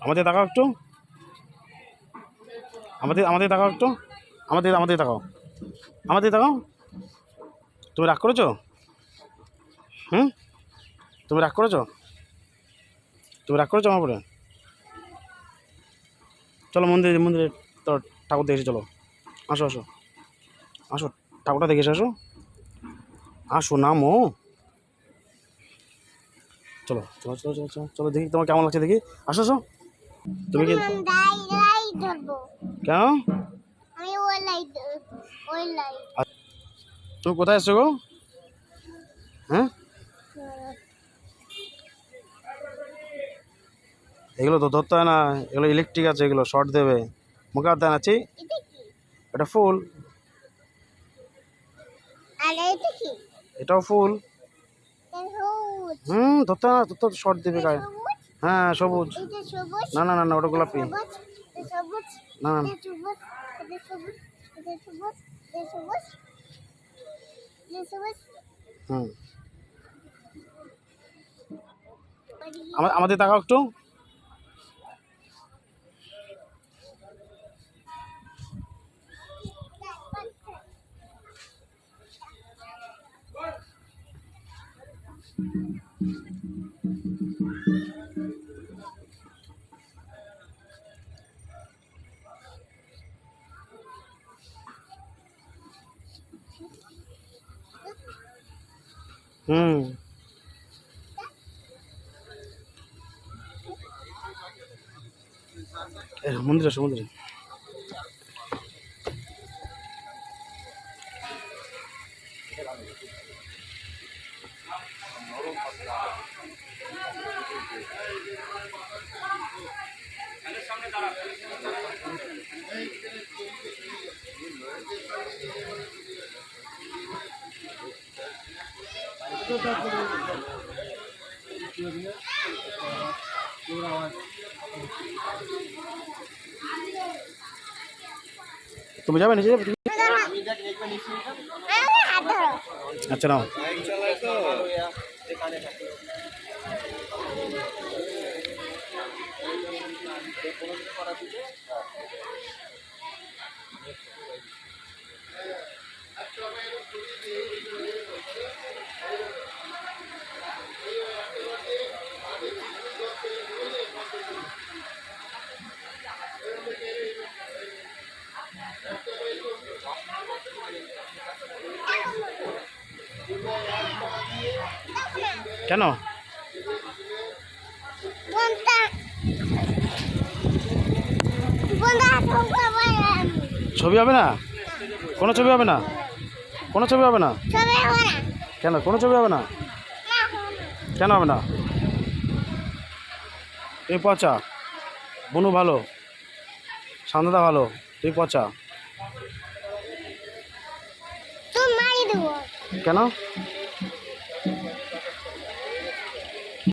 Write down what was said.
আমাদের তাকাও একটু, আমাদের তাকাও একটু, আমাদের তাকাও, আমাদের তাকাও। তুমি রাগ করেছো? হুম, তুমি রাগ করেছো? তুমি রাগ করেছো আমার উপরে? চলো মন্দিরে তো ঠাকুর দেখেছি, চলো আসো আসো আসো, ঠাকুরটা দেখেছি, আসো আসো নামো, চলো চলো চলো চলো চলো চলো, দেখি তোমার কেমন লাগছে, দেখি আসো আসো। তুমি কি কেন? তুমি কোথায় এসছো গো? হ্যাঁ, এগুলো তো ধরতে হয় না, এগুলো ইলেকট্রিক আছে, এগুলো শর্ট দেবে, মুখে হাত দেয় না। এটা ফুল, এটাও ফুল। ধরতে হয় না, ধরতে শর্ট দেবে গায়ে। হ্যাঁ সবুজ, না না না না, ওটা গোলাপি, না না। হুম, আমাদের তাকাও একটু। হুম, মন্দিরে আসো, মন্দিরে। তুমি যাবে নিচে যাবে? আচ্ছা নাও। কেন? ছবি হবে না? কোনো ছবি হবে না? কোনো ছবি হবে না? কেন কোনো ছবি হবে না? কেন হবে না? তুমি পচা, বনু ভালো, সান্দাদা ভালো, তুমি পচা। কেন?